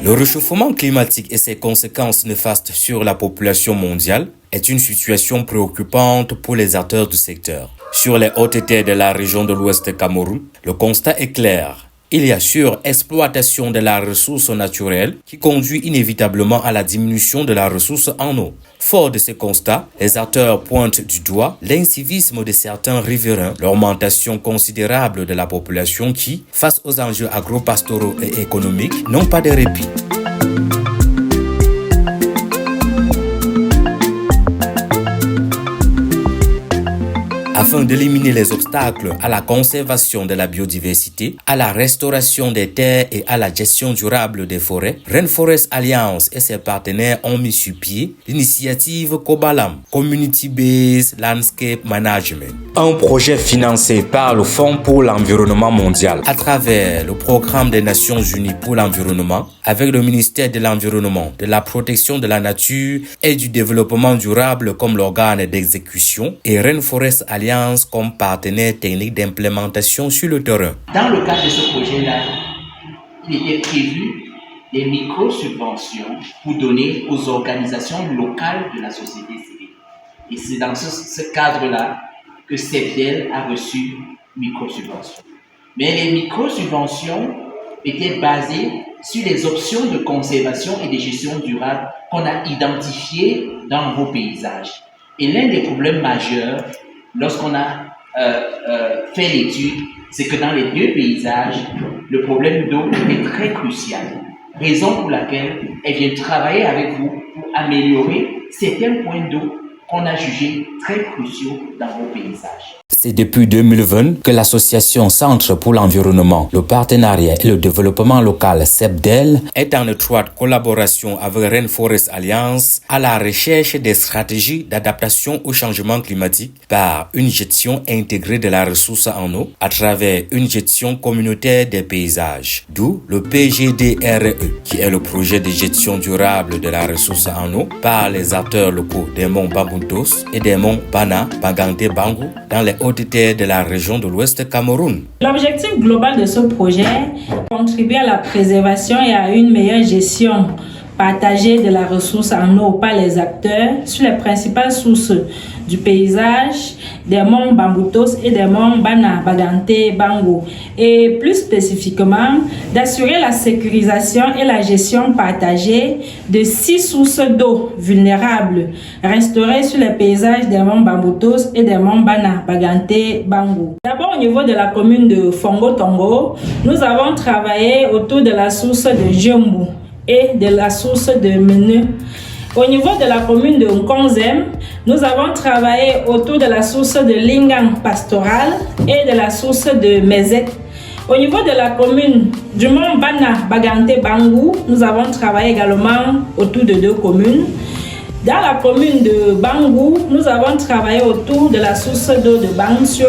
Le réchauffement climatique et ses conséquences néfastes sur la population mondiale est une situation préoccupante pour les acteurs du secteur. Sur les hautes terres de la région de l'Ouest du Cameroun, le constat est clair. Il y a surexploitation de la ressource naturelle qui conduit inévitablement à la diminution de la ressource en eau. Fort de ces constats, les acteurs pointent du doigt l'incivisme de certains riverains, l'augmentation considérable de la population qui, face aux enjeux agro-pastoraux et économiques, n'ont pas de répit. Afin d'éliminer les obstacles à la conservation de la biodiversité, à la restauration des terres et à la gestion durable des forêts, Rainforest Alliance et ses partenaires ont mis sur pied l'initiative COBALAM, Community Based Landscape Management, un projet financé par le Fonds pour l'environnement mondial à travers le Programme des Nations Unies pour l'environnement, avec le ministère de l'Environnement, de la Protection de la Nature et du Développement durable comme l'organe d'exécution et Rainforest Alliance comme partenaire technique d'implémentation sur le terrain. Dans le cadre de ce projet-là, il était prévu des micro-subventions pour donner aux organisations locales de la société civile. Et c'est dans ce cadre-là que CEPDEL a reçu micro-subventions. Mais les micro-subventions étaient basées sur les options de conservation et de gestion durable qu'on a identifiées dans vos paysages. Et l'un des problèmes majeurs, lorsqu'on a fait l'étude, c'est que dans les deux paysages, le problème d'eau était très crucial. Raison pour laquelle elle vient travailler avec vous pour améliorer certains points d'eau qu'on a jugés très cruciaux dans vos paysages. C'est depuis 2020 que l'association Centre pour l'environnement, le partenariat et le développement local CEPDEL est en étroite collaboration avec Rainforest Alliance à la recherche des stratégies d'adaptation au changement climatique par une gestion intégrée de la ressource en eau à travers une gestion communautaire des paysages, d'où le PGDRE, qui est le projet de gestion durable de la ressource en eau par les acteurs locaux des monts Bambuntos et des monts Bana, Bagante, Bangu dans les hautes terres de la région de l'Ouest Cameroun. L'objectif global de ce projet est contribuer à la préservation et à une meilleure gestion partagée de la ressource en eau par les acteurs sur les principales sources du paysage des monts Bamboutos et des monts Bana, Bagante, Bangu, et plus spécifiquement d'assurer la sécurisation et la gestion partagée de 6 sources d'eau vulnérables restaurées sur les paysages des monts Bamboutos et des monts Bana, Bagante, Bangu. D'abord, au niveau de la commune de Fongo-Tongo, nous avons travaillé autour de la source de Djombu et de la source de Meneu. Au niveau de la commune de Nkonzem, nous avons travaillé autour de la source de Lingang Pastoral et de la source de Mezek. Au niveau de la commune du mont Bana, Bagante, Bangu, nous avons travaillé également autour de 2 communes. Dans la commune de Bangu, nous avons travaillé autour de la source d'eau de Bangsio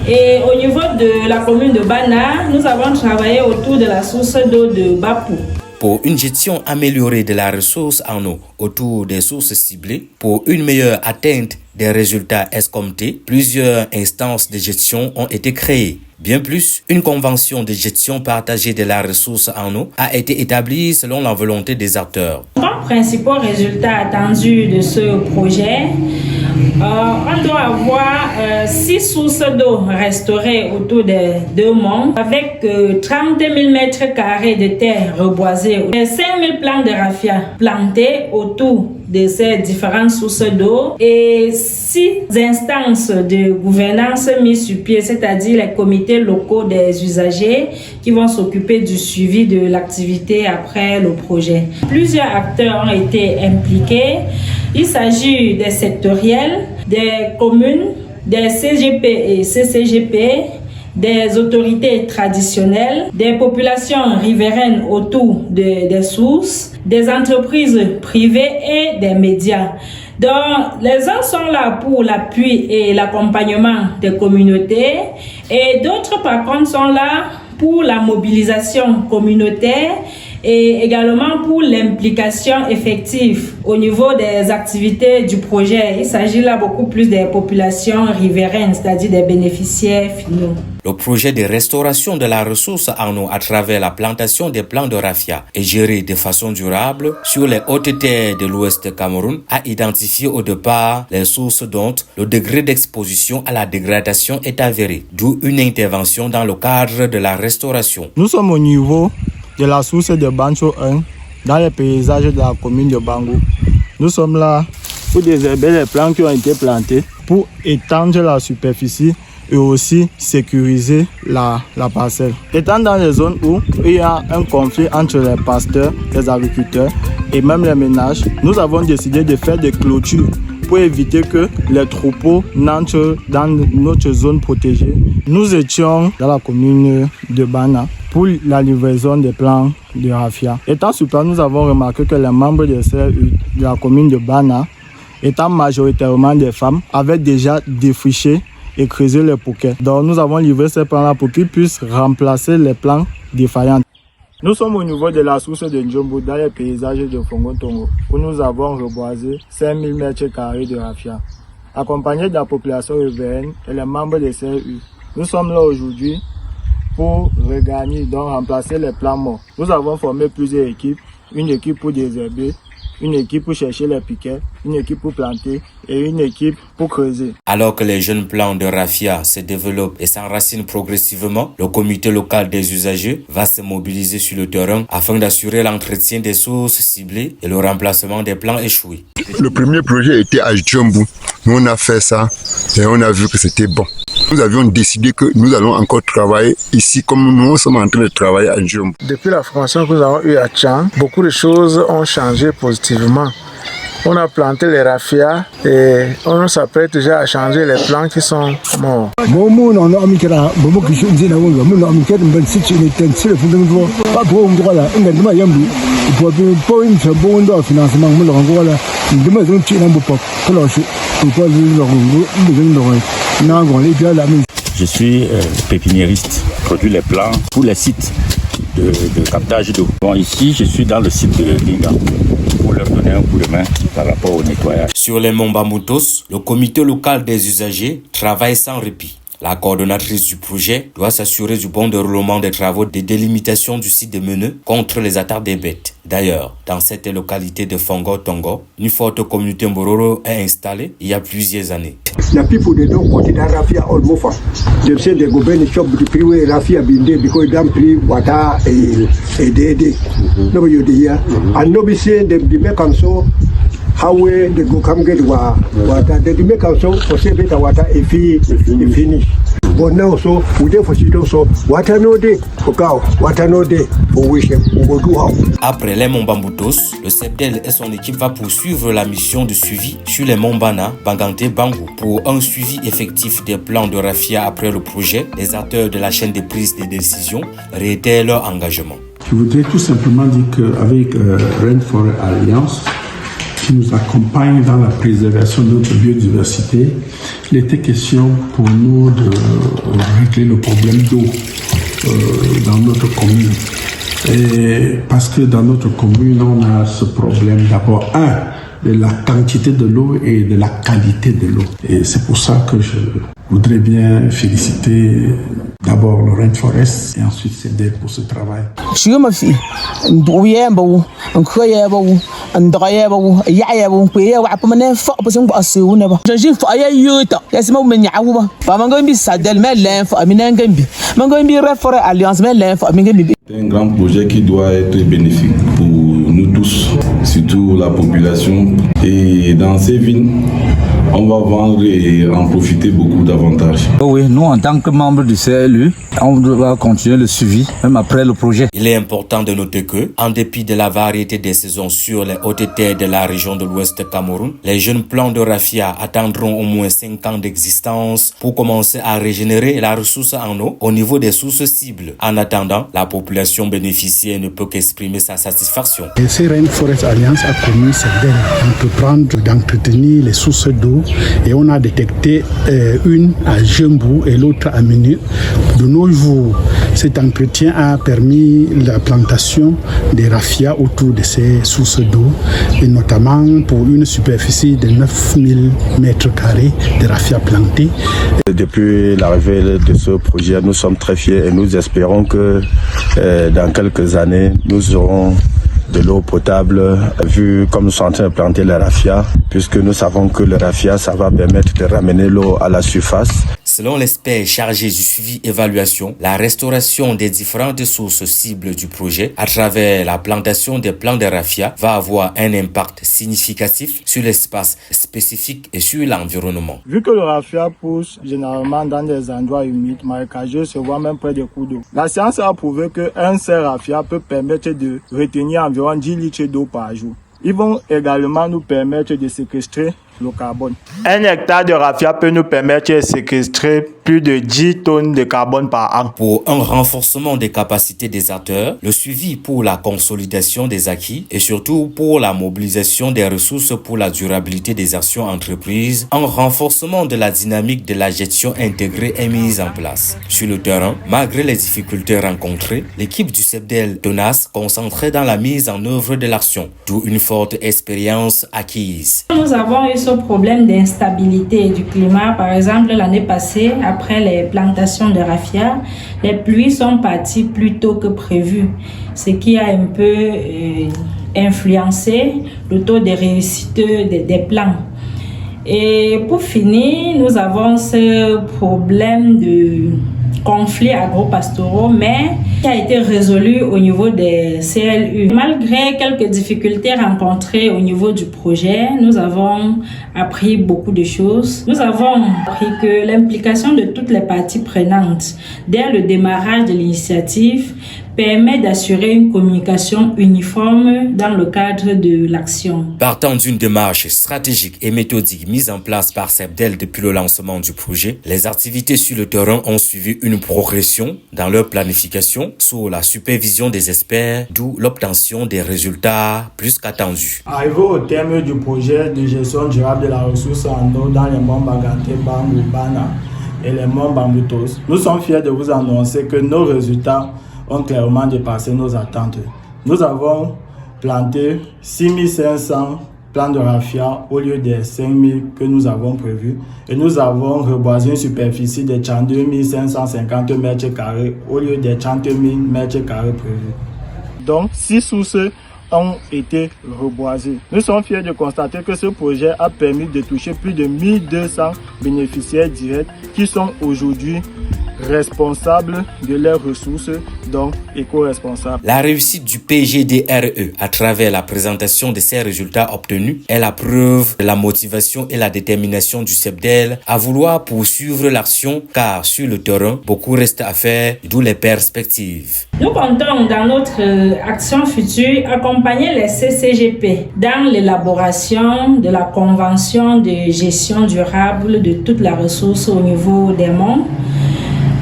1. Et au niveau de la commune de Bana, nous avons travaillé autour de la source d'eau de Bapou. Pour une gestion améliorée de la ressource en eau autour des sources ciblées, pour une meilleure atteinte des résultats escomptés, plusieurs instances de gestion ont été créées. Bien plus, une convention de gestion partagée de la ressource en eau a été établie selon la volonté des acteurs. Les principaux résultats attendus de ce projet, on doit avoir 6 sources d'eau restaurées autour des 2 monts avec 30 000 mètres carrés de terre reboisée et 5 000 plants de raffia plantés autour de ces différentes sources d'eau et 6 instances de gouvernance mises sur pied, c'est-à-dire les comités locaux des usagers qui vont s'occuper du suivi de l'activité après le projet. Plusieurs acteurs ont été impliqués. Il s'agit des sectoriels, des communes, des CGP et CCGP, des autorités traditionnelles, des populations riveraines autour des sources, des entreprises privées et des médias. Donc, les uns sont là pour l'appui et l'accompagnement des communautés et d'autres, par contre, sont là pour la mobilisation communautaire et également pour l'implication effective au niveau des activités du projet. Il s'agit là beaucoup plus des populations riveraines, c'est-à-dire des bénéficiaires finaux. Le projet de restauration de la ressource en eau à travers la plantation des plants de raffia est géré de façon durable sur les hautes terres de l'Ouest Cameroun, a identifié au départ les sources dont le degré d'exposition à la dégradation est avéré, d'où une intervention dans le cadre de la restauration. Nous sommes au niveau de la source de Bancho 1 dans les paysages de la commune de Bangou. Nous sommes là pour désherber les plants qui ont été plantés, pour étendre la superficie et aussi sécuriser la parcelle. Étant dans les zones où il y a un conflit entre les pasteurs, les agriculteurs et même les ménages, nous avons décidé de faire des clôtures pour éviter que les troupeaux n'entrent dans notre zone protégée. Nous étions dans la commune de Bana pour la livraison des plants de raffia. Étant sur place, nous avons remarqué que les membres de la commune de Bana, étant majoritairement des femmes, avaient déjà défriché et creuser les poquets. Donc nous avons livré ces plants-là pour qu'ils puissent remplacer les plants défaillants. Nous sommes au niveau de la source de Njombo dans les paysages de Fongo-Tongo où nous avons reboisé 5000 m² de raffia. Accompagnés de la population riveraine et les membres des CRU, nous sommes là aujourd'hui pour regagner, donc remplacer les plants morts. Nous avons formé plusieurs équipes, une équipe pour désherber, une équipe pour chercher les piquets, une équipe pour planter et une équipe pour creuser. Alors que les jeunes plants de raffia se développent et s'enracinent progressivement, le comité local des usagers va se mobiliser sur le terrain afin d'assurer l'entretien des sources ciblées et le remplacement des plants échoués. Le premier projet était à Djombo. Nous on a fait ça et on a vu que c'était bon. Nous avions décidé que nous allons encore travailler ici comme nous sommes en train de travailler à Djombo. Depuis la formation que nous avons eue à Tchang, beaucoup de choses ont changé positivement. On a planté les raffias et on s'apprête déjà à changer les plants qui sont morts. Je suis pépiniériste, je produis les plants pour les sites de captage d'eau. Bon, ici, je suis dans le site de Linga pour leur donner un coup de main par rapport au nettoyage. Sur les monts Bamoutos, le comité local des usagers travaille sans répit. La coordonnatrice du projet doit s'assurer du bon déroulement des travaux de délimitation du site de Meneux contre les attaques des bêtes. D'ailleurs, dans cette localité de Fongo-Tongo, une forte communauté Mbororo est installée il y a plusieurs années. The people they don't consider raffia almost. They say they go buy the shop the pre raffia binde because them pre water a day. Nobody you hear. And nobody say they make am so how way they go come get water. They make am so for say better water if finish. But now so we dey for situation so water no day for cow, water no day for wish we go do how. Après les monts Bamboutos, le CEPDEL et son équipe va poursuivre la mission de suivi sur les monts Bana, Bangante, Bangou. Pour un suivi effectif des plans de raffia après le projet, les acteurs de la chaîne de prise des décisions réitèrent leur engagement. Je voudrais tout simplement dire qu'avec Rainforest Alliance, qui nous accompagne dans la préservation de notre biodiversité, il était question pour nous de régler le problème d'eau dans notre commune. Et parce que dans notre commune, on a ce problème d'abord, de la quantité de l'eau et de la qualité de l'eau. Et c'est pour ça que je voudrais bien féliciter d'abord le Rainforest et ensuite CEPDEL pour ce travail. C'est un grand projet qui doit être bénéfique pour nous tous, surtout la population. Et dans ces villes, on va vendre et en profiter beaucoup davantage. Oui, nous en tant que membres du CLU, on doit continuer le suivi, même après le projet. Il est important de noter que, en dépit de la variété des saisons sur les hautes terres de la région de l'Ouest Cameroun, les jeunes plants de raffia attendront au moins 5 ans d'existence pour commencer à régénérer la ressource en eau au niveau des sources cibles. En attendant, la population bénéficiaire ne peut qu'exprimer sa satisfaction. lancé Rainforest Alliance a commis Sebdel d'entretenir les sources d'eau et on a détecté une à Jembu et l'autre à Menu. De nos jours, cet entretien a permis la plantation des raffias autour de ces sources d'eau et notamment pour une superficie de 9000 m² de raffias plantés. Depuis l'arrivée de ce projet, nous sommes très fiers et nous espérons que dans quelques années, nous aurons de l'eau potable, vu comme nous sommes en train de planter les raffias, puisque nous savons que le raffia, ça va permettre de ramener l'eau à la surface. Selon l'expert chargé du suivi-évaluation, la restauration des différentes sources cibles du projet à travers la plantation des plants de raffia va avoir un impact significatif sur l'espace spécifique et sur l'environnement. Vu que le raffia pousse généralement dans des endroits humides, marécageux, se voit même près des cours d'eau, la science a prouvé qu'un seul raffia peut permettre de retenir environ 10 litres d'eau par jour. Ils vont également nous permettre de séquestrer le carbone. 1 hectare de raffia peut nous permettre de séquestrer plus de 10 tonnes de carbone par an. Pour un renforcement des capacités des acteurs, le suivi pour la consolidation des acquis et surtout pour la mobilisation des ressources pour la durabilité des actions entreprises, un renforcement de la dynamique de la gestion intégrée est mis en place. Sur le terrain, malgré les difficultés rencontrées, l'équipe du Sebdel tenace concentrée dans la mise en œuvre de l'action, d'où une forte expérience acquise. Nous avons eu ce problème d'instabilité du climat. Par exemple, l'année passée, après les plantations de raffia, les pluies sont parties plus tôt que prévu, ce qui a un peu influencé le taux de réussite des plants. Et pour finir, nous avons ce problème de conflits agro-pastoraux, mais qui a été résolu au niveau des CLU. Malgré quelques difficultés rencontrées au niveau du projet, nous avons appris beaucoup de choses. Nous avons appris que l'implication de toutes les parties prenantes dès le démarrage de l'initiative permet d'assurer une communication uniforme dans le cadre de l'action. Partant d'une démarche stratégique et méthodique mise en place par Sebdel depuis le lancement du projet, les activités sur le terrain ont suivi une progression dans leur planification sous la supervision des experts, d'où l'obtention des résultats plus qu'attendus. Arrivé au terme du projet de gestion durable de la ressource en eau dans les monts Baganté, Bangu, Bana et les monts Bambutos, nous sommes fiers de vous annoncer que nos résultats ont clairement dépassé nos attentes. Nous avons planté 6500 plants de raffia au lieu des 5000 que nous avons prévus et nous avons reboisé une superficie de 32 550 m² au lieu des 30 000 m² prévus. Donc 6 sources ont été reboisées. Nous sommes fiers de constater que ce projet a permis de toucher plus de 1200 bénéficiaires directs qui sont aujourd'hui responsables de leurs ressources, donc éco-responsables. La réussite du PGDRE à travers la présentation de ces résultats obtenus est la preuve de la motivation et la détermination du Sebdel à vouloir poursuivre l'action, car sur le terrain, beaucoup reste à faire, d'où les perspectives. Nous comptons dans notre action future accompagner les CCGP dans l'élaboration de la convention de gestion durable de toute la ressource au niveau des monts.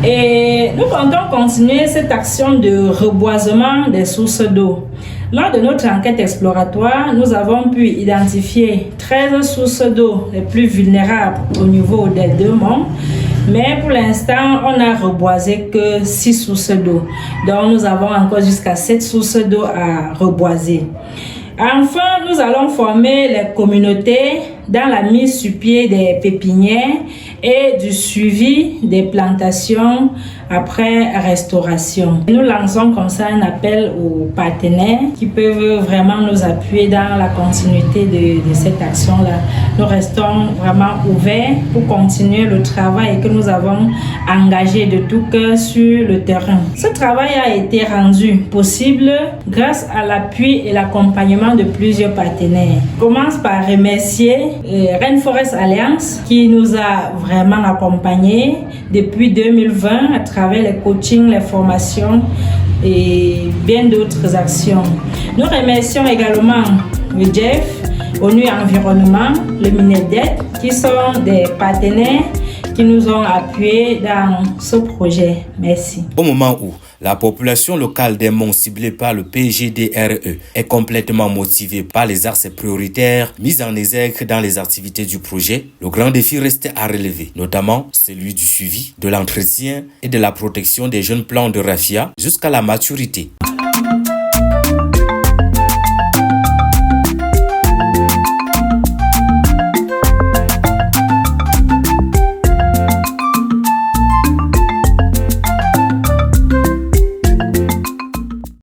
Et nous comptons continuer cette action de reboisement des sources d'eau. Lors de notre enquête exploratoire, nous avons pu identifier 13 sources d'eau les plus vulnérables au niveau des 2 monts. Mais pour l'instant, on n'a reboisé que 6 sources d'eau. Donc nous avons encore jusqu'à 7 sources d'eau à reboiser. Enfin, nous allons former les communautés dans la mise sur pied des pépinières et du suivi des plantations après restauration. Nous lançons comme ça un appel aux partenaires qui peuvent vraiment nous appuyer dans la continuité de cette action-là. Nous restons vraiment ouverts pour continuer le travail que nous avons engagé de tout cœur sur le terrain. Ce travail a été rendu possible grâce à l'appui et l'accompagnement de plusieurs partenaires. Je commence par remercier Rainforest Alliance qui nous a vraiment accompagnés depuis 2020 à travers les coachings, les formations et bien d'autres actions. Nous remercions également le GEF, ONU Environnement, le MINEDET qui sont des partenaires qui nous ont appuyés dans ce projet. Merci. Au moment où La population locale des monts ciblée par le PGDRE est complètement motivée par les axes prioritaires mis en exergue dans les activités du projet. Le grand défi restait à relever, notamment celui du suivi, de l'entretien et de la protection des jeunes plants de raffia jusqu'à la maturité.